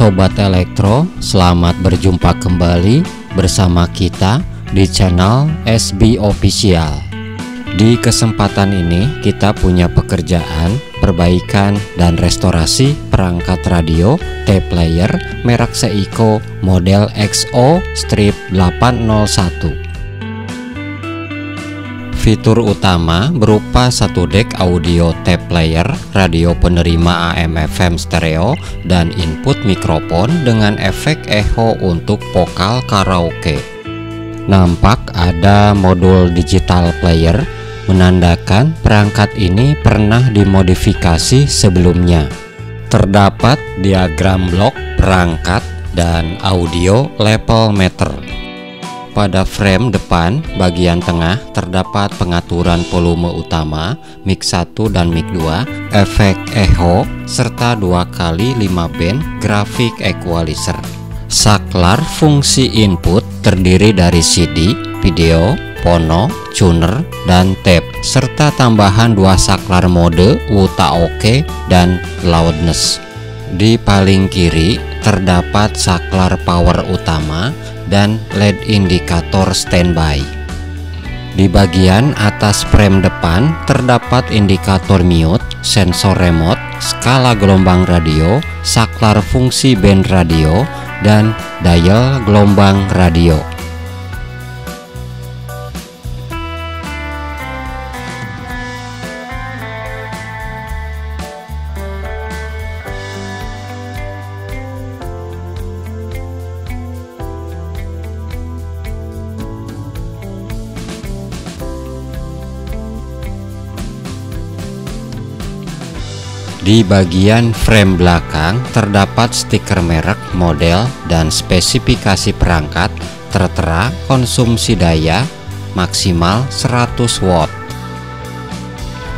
Sobat Elektro, selamat berjumpa kembali bersama kita di channel SB Official. Di kesempatan ini kita punya pekerjaan perbaikan dan restorasi perangkat radio tape player merek Seiko model XO-801. Fitur utama berupa satu deck audio tape player, radio penerima AM/FM stereo, dan input mikrofon dengan efek echo untuk vokal karaoke. Nampak ada modul digital player, menandakan perangkat ini pernah dimodifikasi sebelumnya. Terdapat diagram blok perangkat dan audio level meter. Pada frame depan bagian tengah terdapat pengaturan volume utama, mic 1 dan mic 2, efek echo, serta 2x5 band grafik equalizer. Saklar fungsi input terdiri dari CD, video, phono, tuner, dan tape, serta tambahan 2 saklar mode Wutaoke dan loudness. Di paling kiri terdapat saklar power utama dan LED indikator standby. Di bagian atas frame depan terdapat indikator mute, sensor remote, skala gelombang radio, saklar fungsi band radio, dan dial gelombang radio. Di bagian frame belakang terdapat stiker merek, model, dan spesifikasi perangkat, tertera konsumsi daya maksimal 100 watt.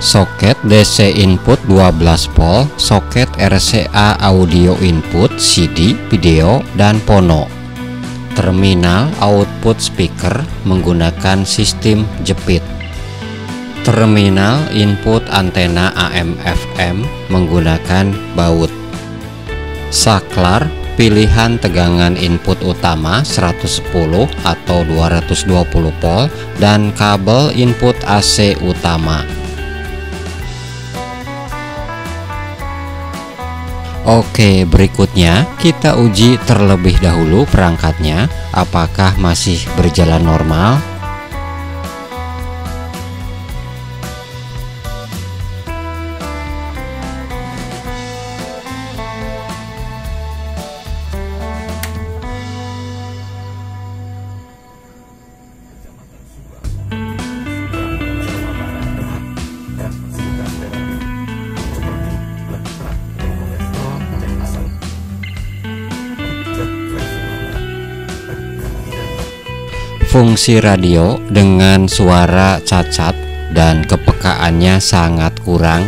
Soket DC input 12 volt, soket RCA audio input CD, video, dan phono. Terminal output speaker menggunakan sistem jepit. Terminal input antena AM/FM menggunakan baut. Saklar pilihan tegangan input utama 110 atau 220 volt dan kabel input AC utama. Oke, berikutnya kita uji terlebih dahulu perangkatnya, apakah masih berjalan normal. Fungsi radio dengan suara cacat dan kepekaannya sangat kurang.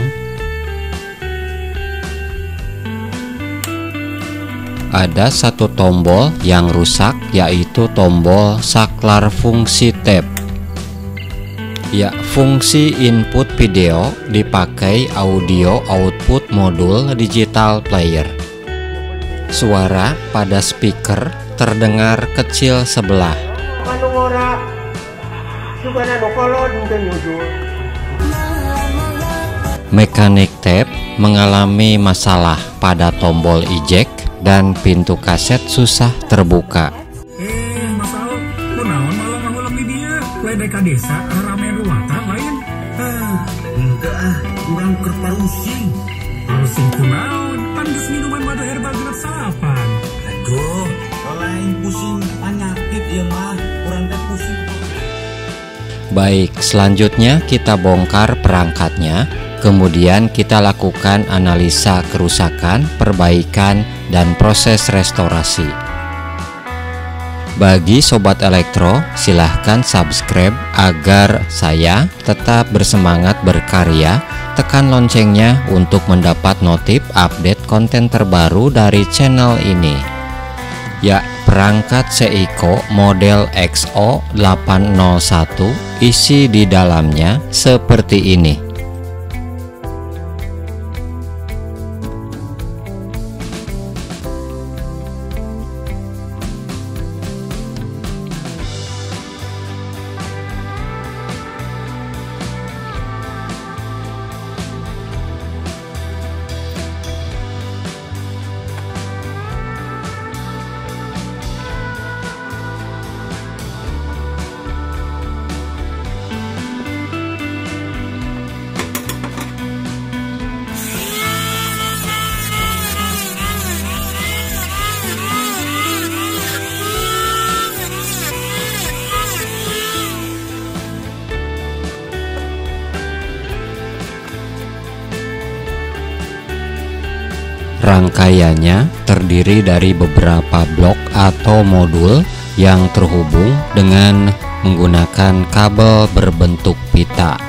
Ada satu tombol yang rusak, yaitu tombol saklar fungsi tape. Ya, fungsi input video dipakai audio output modul digital player. Suara pada speaker terdengar kecil sebelah. Mekanik tape mengalami masalah pada tombol eject dan pintu kaset susah terbuka. Masalah kunaon malah ngahuleng di dieu, ledek ka desa rame ruwatan lain. Enggak, urang keur parusing. Parusing kunaon? Pan geus minuman madu herbal genep salapan. Aduh, lain pusing penyakit ieu mah, urang teh pusing. Baik, selanjutnya kita bongkar perangkatnya, kemudian kita lakukan analisa kerusakan, perbaikan, dan proses restorasi. Bagi Sobat Elektro, silahkan subscribe agar saya tetap bersemangat berkarya. Tekan loncengnya untuk mendapat notif update konten terbaru dari channel ini. Ya, perangkat Seiko model XO-801 isi di dalamnya seperti ini. Rangkaiannya terdiri dari beberapa blok atau modul yang terhubung dengan menggunakan kabel berbentuk pita.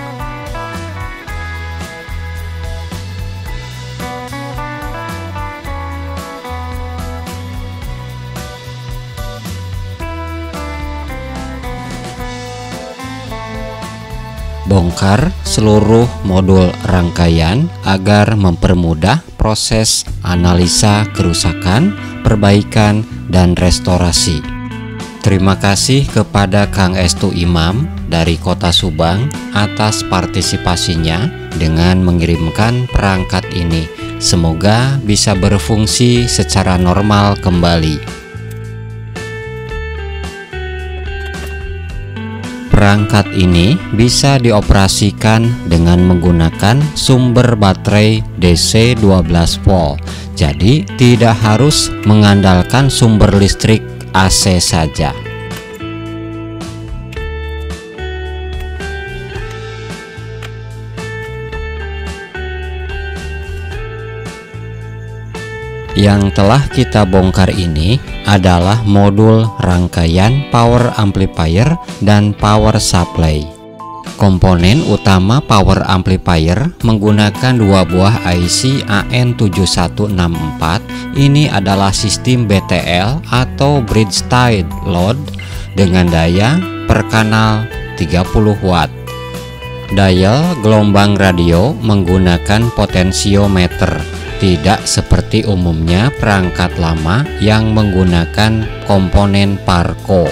Bongkar seluruh modul rangkaian agar mempermudah proses analisa kerusakan, perbaikan, dan restorasi. Terima kasih kepada Kang Estu Imam dari Kota Subang atas partisipasinya dengan mengirimkan perangkat ini. Semoga bisa berfungsi secara normal kembali. Perangkat ini bisa dioperasikan dengan menggunakan sumber baterai DC 12 volt. Jadi tidak harus mengandalkan sumber listrik AC saja. Yang telah kita bongkar ini adalah modul rangkaian power amplifier dan power supply. Komponen utama power amplifier menggunakan dua buah IC AN7164. Ini adalah sistem BTL atau bridge tied load dengan daya per kanal 30 watt. Dial gelombang radio menggunakan potensiometer. Tidak seperti umumnya perangkat lama yang menggunakan komponen Parco.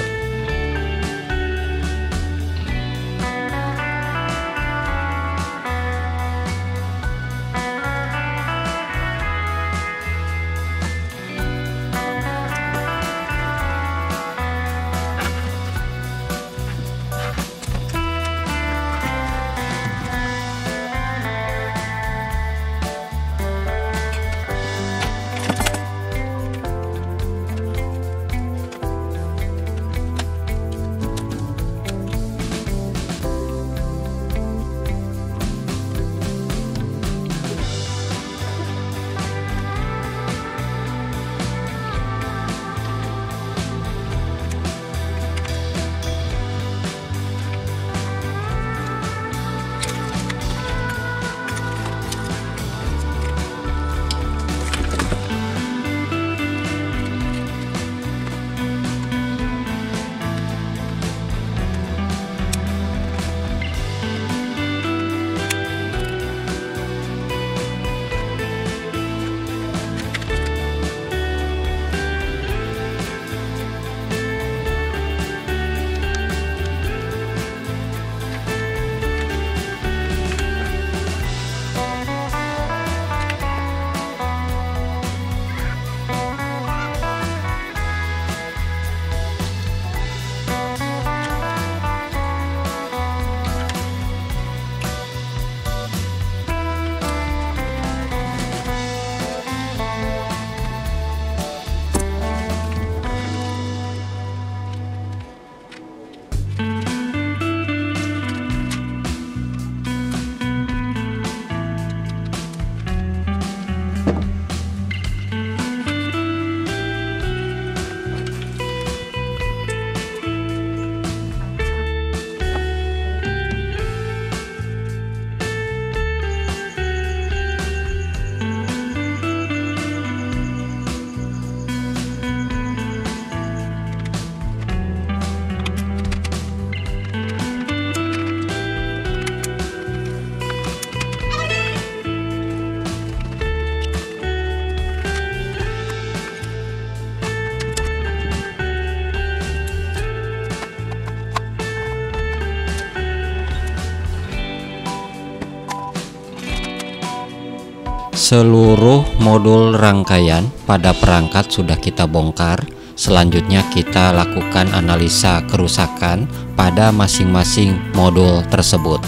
Seluruh modul rangkaian pada perangkat sudah kita bongkar. Selanjutnya kita lakukan analisa kerusakan pada masing-masing modul tersebut.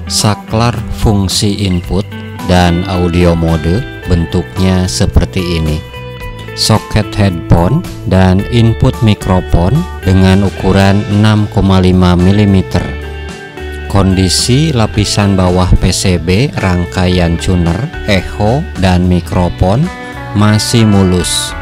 Saklar fungsi input dan audio mode bentuknya seperti ini. Soket headphone dan input mikrofon dengan ukuran 6,5 mm. Kondisi lapisan bawah PCB rangkaian tuner, echo, dan mikrofon masih mulus.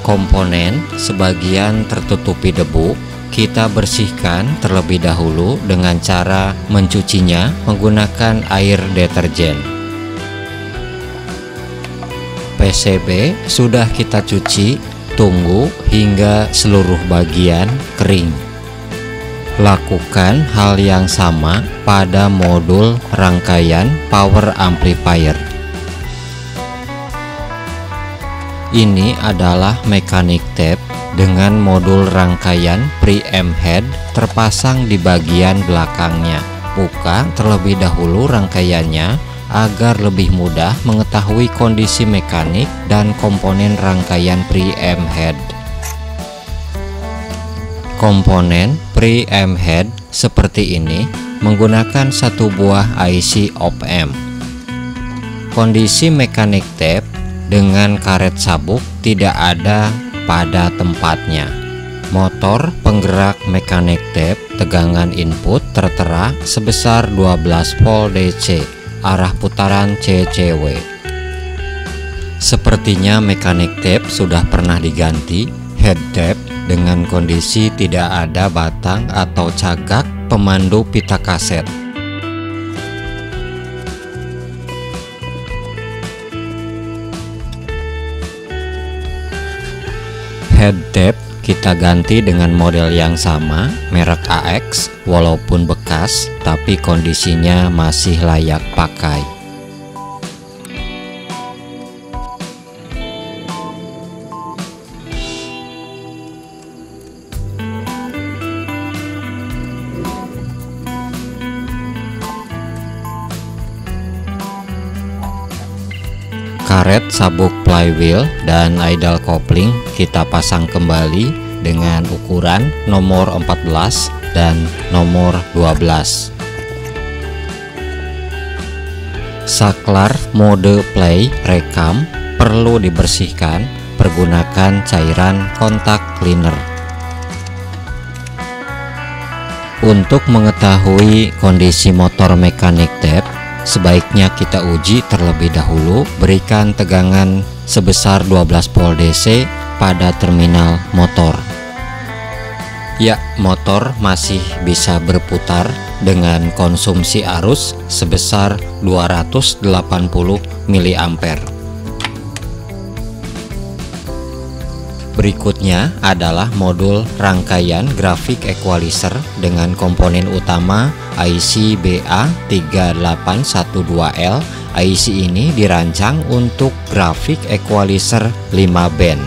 Komponen sebagian tertutupi debu, kita bersihkan terlebih dahulu dengan cara mencucinya menggunakan air deterjen. PCB sudah kita cuci, tunggu hingga seluruh bagian kering. Lakukan hal yang sama pada modul rangkaian power amplifier. Ini adalah mechanic tape dengan modul rangkaian preamp head terpasang di bagian belakangnya. Buka terlebih dahulu rangkaiannya agar lebih mudah mengetahui kondisi mekanik dan komponen rangkaian preamp head. Komponen preamp head seperti ini menggunakan satu buah IC op-amp. Kondisi mechanic tape dengan karet sabuk tidak ada pada tempatnya. Motor penggerak mechanic tape tegangan input tertera sebesar 12 volt DC, arah putaran CCW. Sepertinya mechanic tape sudah pernah diganti. Head tape dengan kondisi tidak ada batang atau cagak pemandu pita kaset. Head tape kita ganti dengan model yang sama, merek AX, walaupun bekas tapi kondisinya masih layak pakai. Karet sabuk flywheel dan idle coupling kita pasang kembali dengan ukuran nomor 14 dan nomor 12. Saklar mode play rekam perlu dibersihkan, pergunakan cairan kontak cleaner. Untuk mengetahui kondisi motor mechanic tape, sebaiknya kita uji terlebih dahulu, berikan tegangan sebesar 12 volt DC pada terminal motor. Ya, motor masih bisa berputar dengan konsumsi arus sebesar 280 mA. Berikutnya adalah modul rangkaian grafik equalizer dengan komponen utama IC BA3812L. IC ini dirancang untuk grafik equalizer 5 band.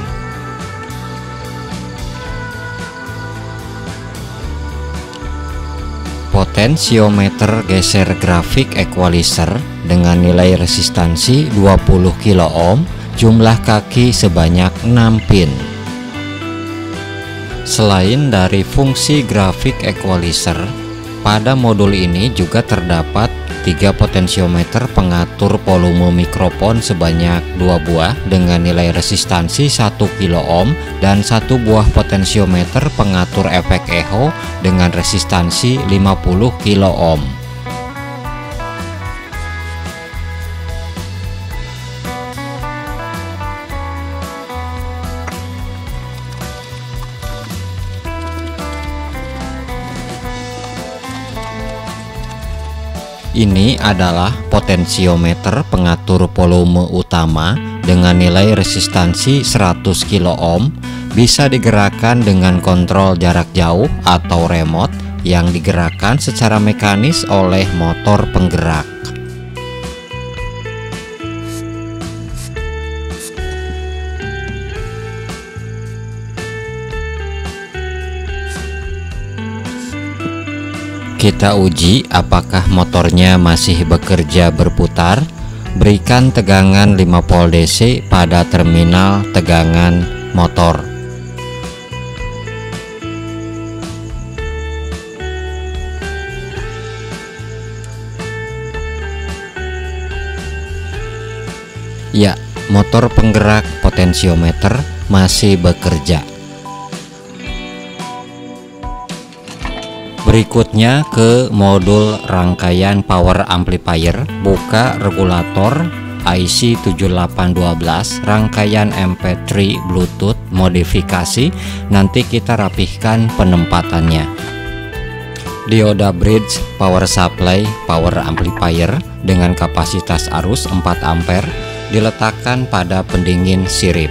Potensiometer geser grafik equalizer dengan nilai resistansi 20 kilo ohm, jumlah kaki sebanyak 6 pin. Selain dari fungsi grafik equalizer, pada modul ini juga terdapat 3 potensiometer pengatur volume mikrofon sebanyak 2 buah dengan nilai resistansi 1 kilo ohm dan 1 buah potensiometer pengatur efek echo dengan resistansi 50 kilo ohm. Ini adalah potensiometer pengatur volume utama dengan nilai resistansi 100 kilo ohm, bisa digerakkan dengan kontrol jarak jauh atau remote yang digerakkan secara mekanis oleh motor penggerak. kita uji apakah motornya masih bekerja berputar. Berikan tegangan 5 volt DC pada terminal tegangan motor. Ya, motor penggerak potensiometer masih bekerja. Berikutnya ke modul rangkaian power amplifier. Buka regulator IC 7812 rangkaian MP3 Bluetooth modifikasi. Nanti kita rapihkan penempatannya. Dioda bridge power supply power amplifier dengan kapasitas arus 4 ampere diletakkan pada pendingin sirip.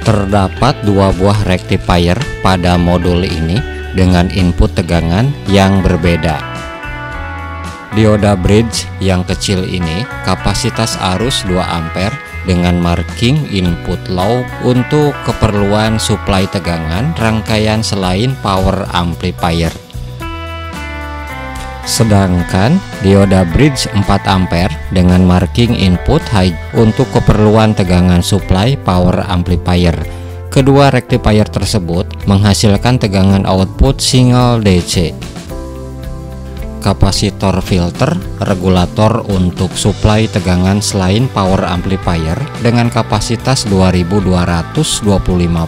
Terdapat 2 buah rectifier pada modul ini dengan input tegangan yang berbeda. Dioda bridge yang kecil ini kapasitas arus 2 ampere dengan marking input low untuk keperluan suplai tegangan rangkaian selain power amplifier. Sedangkan dioda bridge 4 ampere dengan marking input high untuk keperluan tegangan suplai power amplifier. Kedua rectifier tersebut menghasilkan tegangan output single DC. Kapasitor filter regulator untuk suplai tegangan selain power amplifier dengan kapasitas 2225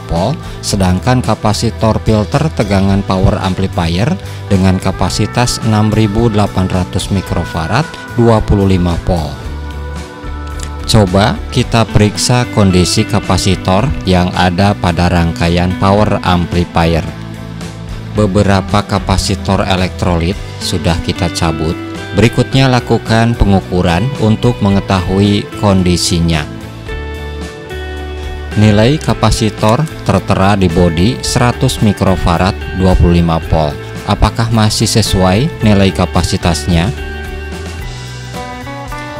volt, sedangkan kapasitor filter tegangan power amplifier dengan kapasitas 6800 mikrofarad 25 volt. Coba kita periksa kondisi kapasitor yang ada pada rangkaian power amplifier. Beberapa kapasitor elektrolit sudah kita cabut. Berikutnya lakukan pengukuran untuk mengetahui kondisinya. Nilai kapasitor tertera di bodi 100 mikrofarad 25 volt. Apakah masih sesuai nilai kapasitasnya?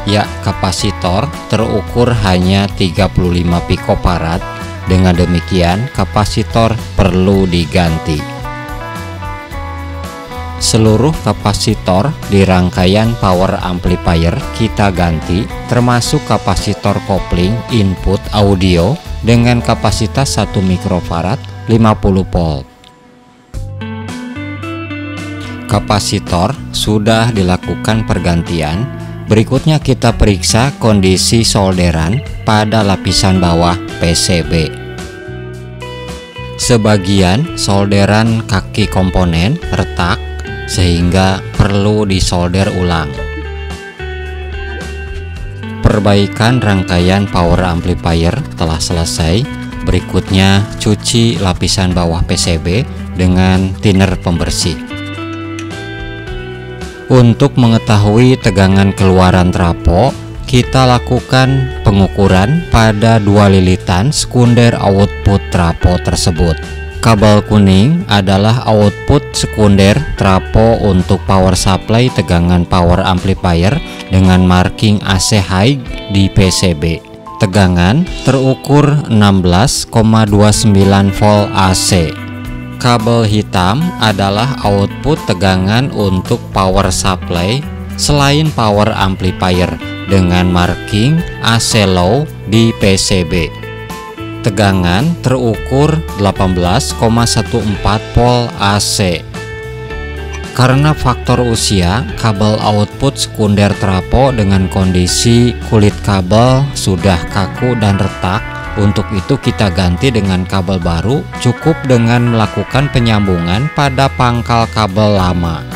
Ya, kapasitor terukur hanya 35 picofarad. Dengan demikian, kapasitor perlu diganti. Seluruh kapasitor di rangkaian power amplifier kita ganti, termasuk kapasitor kopling input audio dengan kapasitas 1 mikrofarad 50 volt. Kapasitor sudah dilakukan pergantian. Berikutnya kita periksa kondisi solderan pada lapisan bawah PCB. Sebagian solderan kaki komponen retak sehingga perlu disolder ulang. Perbaikan rangkaian power amplifier telah selesai. Berikutnya cuci lapisan bawah PCB dengan thinner pembersih. Untuk mengetahui tegangan keluaran trapo, kita lakukan pengukuran pada 2 lilitan sekunder output trapo tersebut. Kabel kuning adalah output sekunder trapo untuk power supply tegangan power amplifier dengan marking AC high di PCB. Tegangan terukur 16,29 volt AC. Kabel hitam adalah output tegangan untuk power supply selain power amplifier dengan marking AC low di PCB. Tegangan terukur 18,14 volt AC. Karena faktor usia, kabel output sekunder trapo dengan kondisi kulit kabel sudah kaku dan retak. Untuk itu kita ganti dengan kabel baru, cukup dengan melakukan penyambungan pada pangkal kabel lama.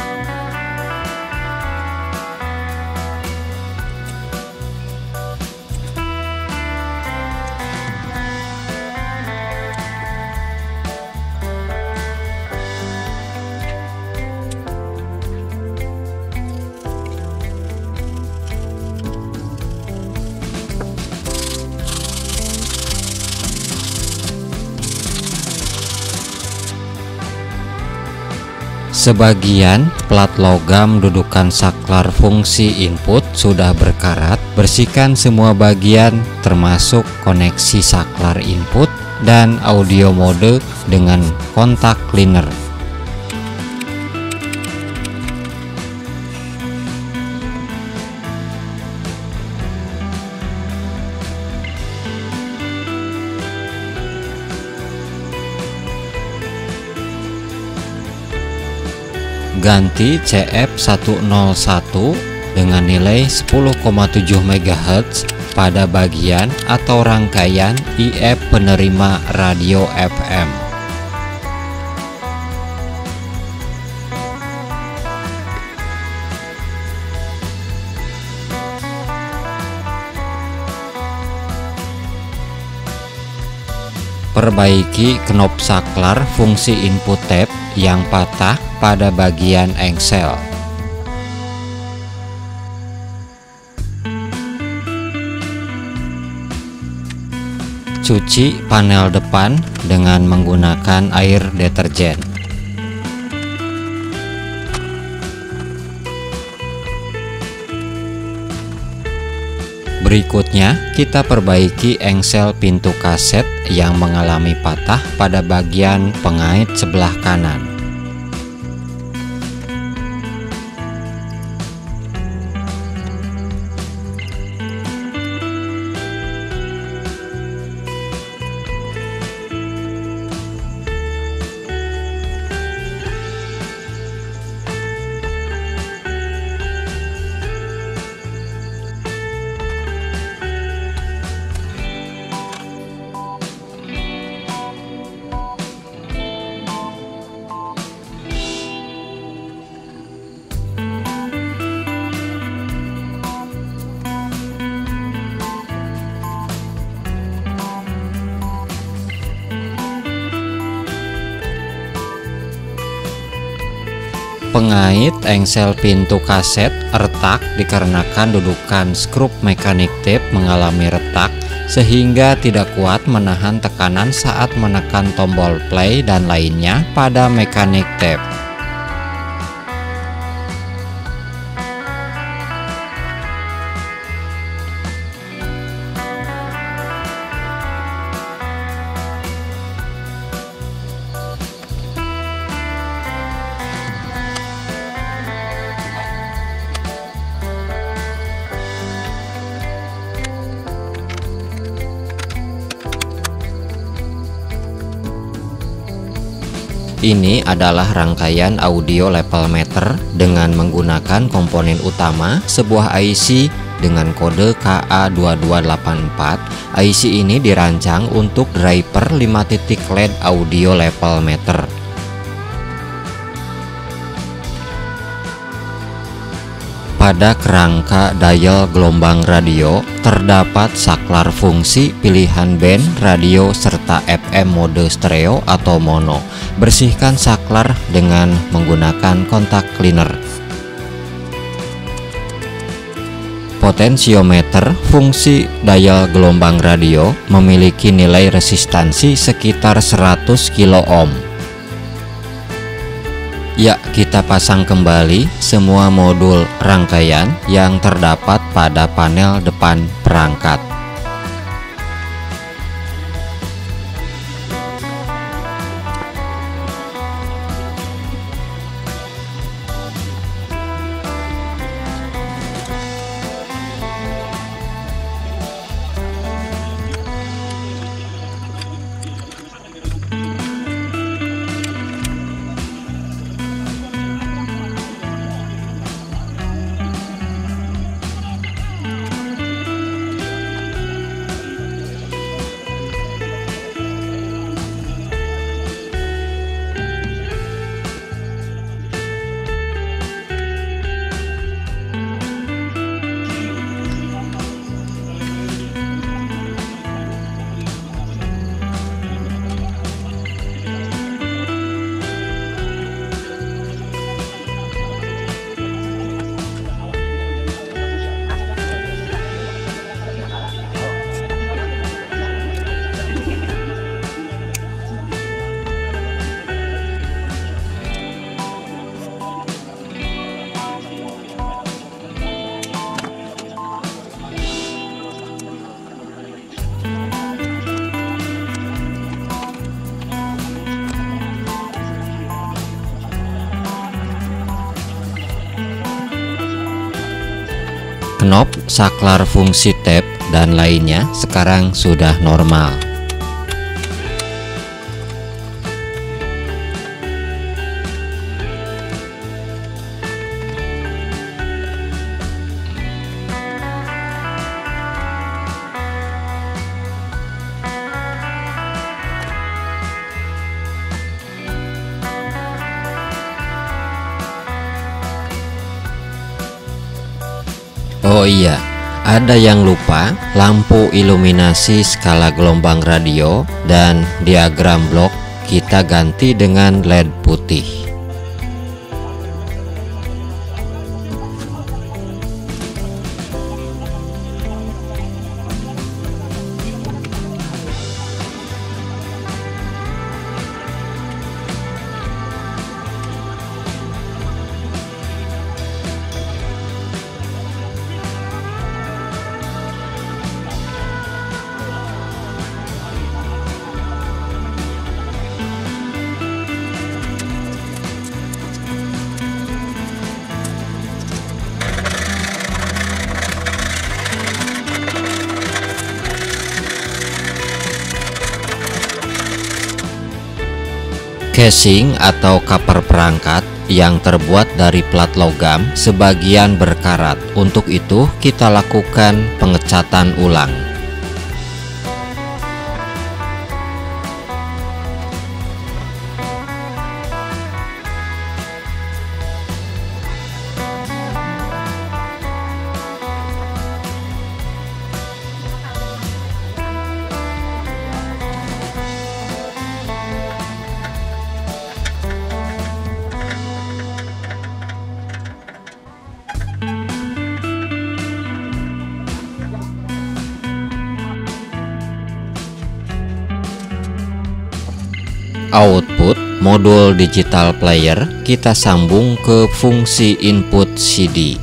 Sebagian plat logam dudukan saklar fungsi input sudah berkarat. Bersihkan semua bagian termasuk koneksi saklar input dan audio mode dengan kontak cleaner. ganti CF101 dengan nilai 10,7 MHz pada bagian atau rangkaian IF penerima radio FM. Perbaiki knop saklar fungsi input tape yang patah pada bagian engsel. Cuci panel depan dengan menggunakan air deterjen. Berikutnya, kita perbaiki engsel pintu kaset yang mengalami patah pada bagian pengait sebelah kanan. Pengait engsel pintu kaset retak dikarenakan dudukan skrup mekanik tape mengalami retak sehingga tidak kuat menahan tekanan saat menekan tombol play dan lainnya pada mekanik tape. Ini adalah rangkaian audio level meter dengan menggunakan komponen utama sebuah IC dengan kode KA2284. IC ini dirancang untuk driver 5 titik LED audio level meter. Pada kerangka dial gelombang radio terdapat saklar fungsi pilihan band radio serta FM mode stereo atau mono. Bersihkan saklar dengan menggunakan kontak cleaner. Potensiometer fungsi dial gelombang radio memiliki nilai resistansi sekitar 100 kilo ohm. Ya, kita pasang kembali semua modul rangkaian yang terdapat pada panel depan perangkat. Knop, saklar fungsi tape, dan lainnya sekarang sudah normal. Oh iya, ada yang lupa, lampu iluminasi skala gelombang radio dan diagram blok kita ganti dengan LED putih. Casing atau cover perangkat yang terbuat dari plat logam sebagian berkarat. Untuk itu kita lakukan pengecatan ulang. Output modul digital player kita sambung ke fungsi input CD.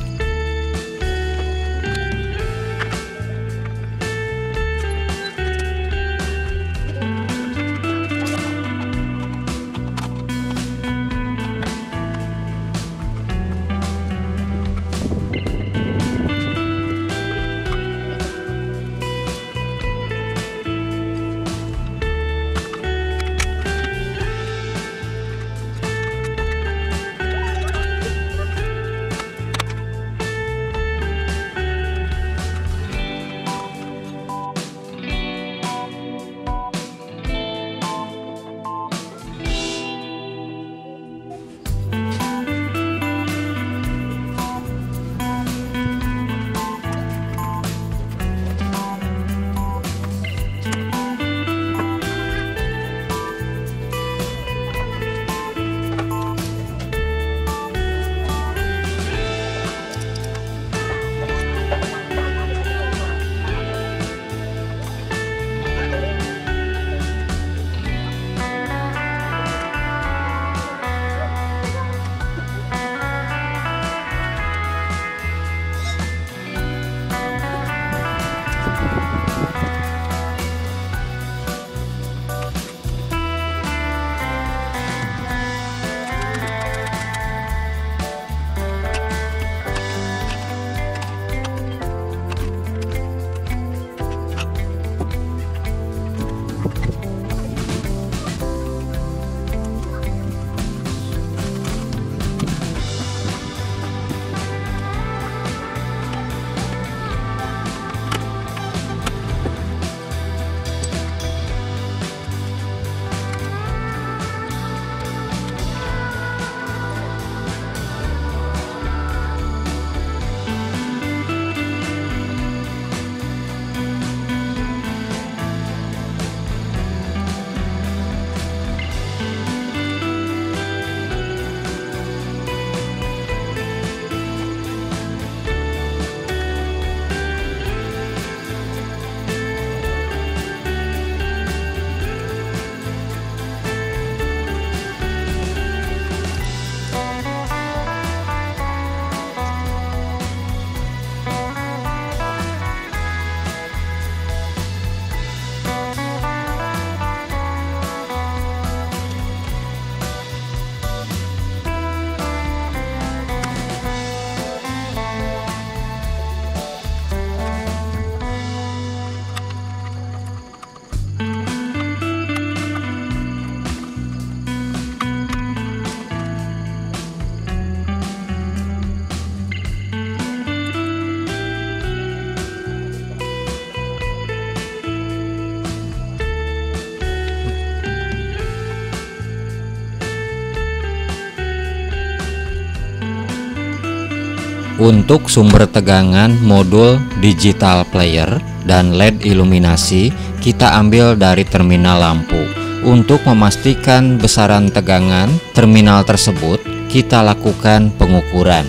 Untuk sumber tegangan modul digital player dan LED iluminasi kita ambil dari terminal lampu. Untuk memastikan besaran tegangan terminal tersebut, kita lakukan pengukuran.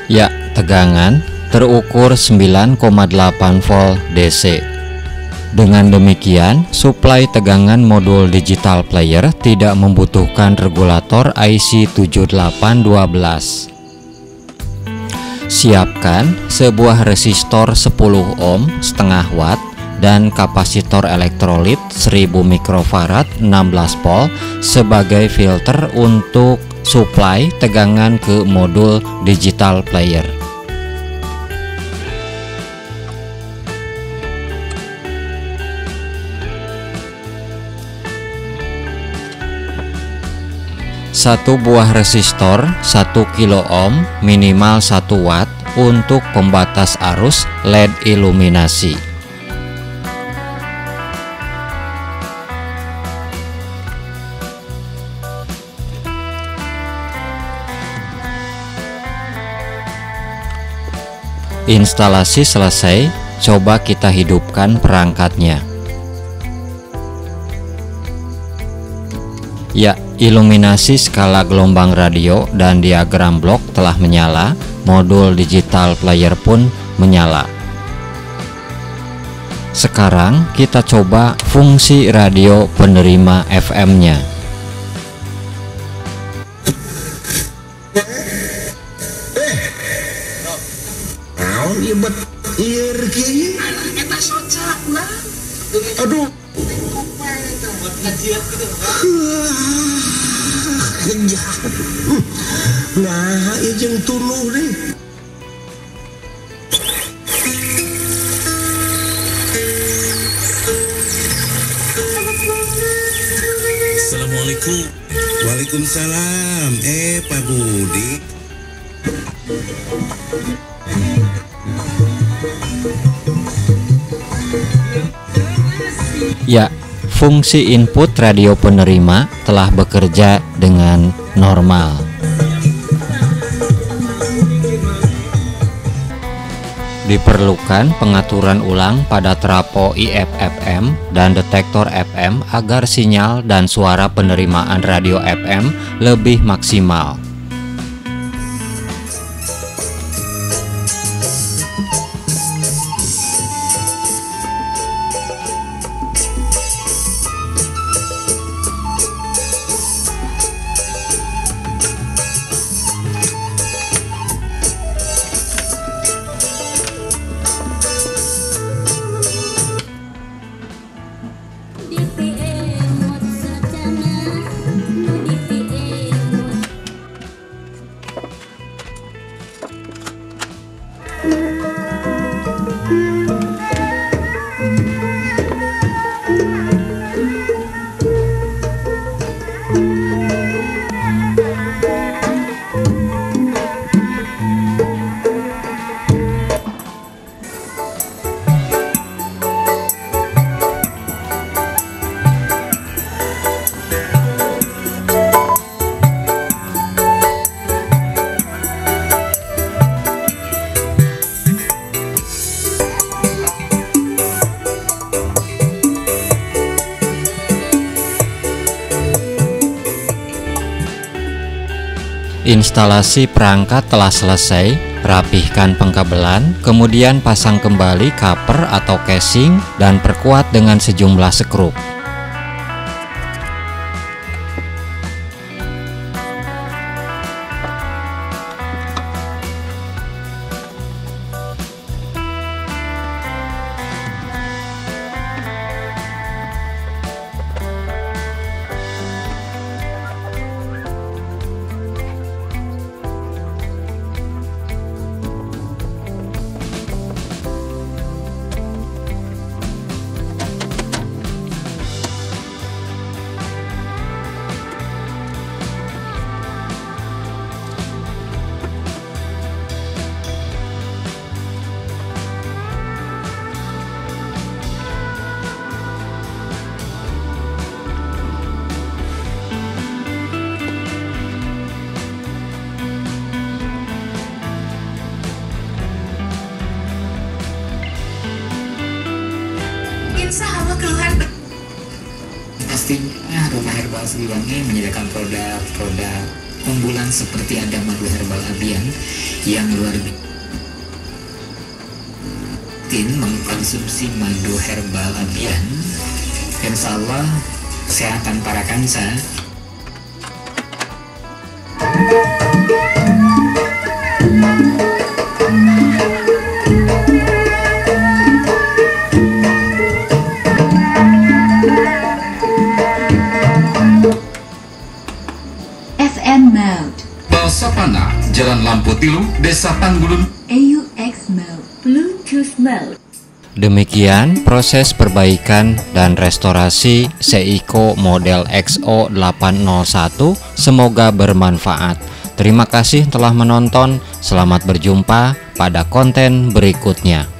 Ya, tegangan terukur 9,8 volt DC. Dengan demikian, suplai tegangan modul digital player tidak membutuhkan regulator IC7812. Siapkan sebuah resistor 10 ohm setengah watt dan kapasitor elektrolit 1000 mikrofarad 16 volt sebagai filter untuk suplai tegangan ke modul digital player. Satu buah resistor 1 kilo ohm minimal 1 watt untuk pembatas arus LED iluminasi. Instalasi selesai, coba kita hidupkan perangkatnya. Ya, iluminasi skala gelombang radio dan diagram blok telah menyala, modul digital player pun menyala. Sekarang kita coba fungsi radio penerima FM-nya. Aduh. Nah, izin tuluh nih. Assalamualaikum. Waalaikumsalam. Pak Budi. Ya, fungsi input radio penerima telah bekerja dengan normal. Diperlukan pengaturan ulang pada trapo IF-FM dan detektor FM agar sinyal dan suara penerimaan radio FM lebih maksimal. Instalasi perangkat telah selesai, rapihkan pengkabelan, kemudian pasang kembali cover atau casing dan perkuat dengan sejumlah skrup. Insya Allah keluhan Pastinya Rumah Herbal Siliwangi menyediakan produk-produk unggulan seperti ada madu herbal Abian yang luar biasa. Mengkonsumsi madu herbal Abian, insya Allah kesehatan para kansa. FM mode. Balsapana, Jalan Lampu Tilu, Desa Panggulun. AUX mode. Bluetooth mode. Demikian proses perbaikan dan restorasi Seiko model XO801. Semoga bermanfaat. Terima kasih telah menonton. Selamat berjumpa pada konten berikutnya.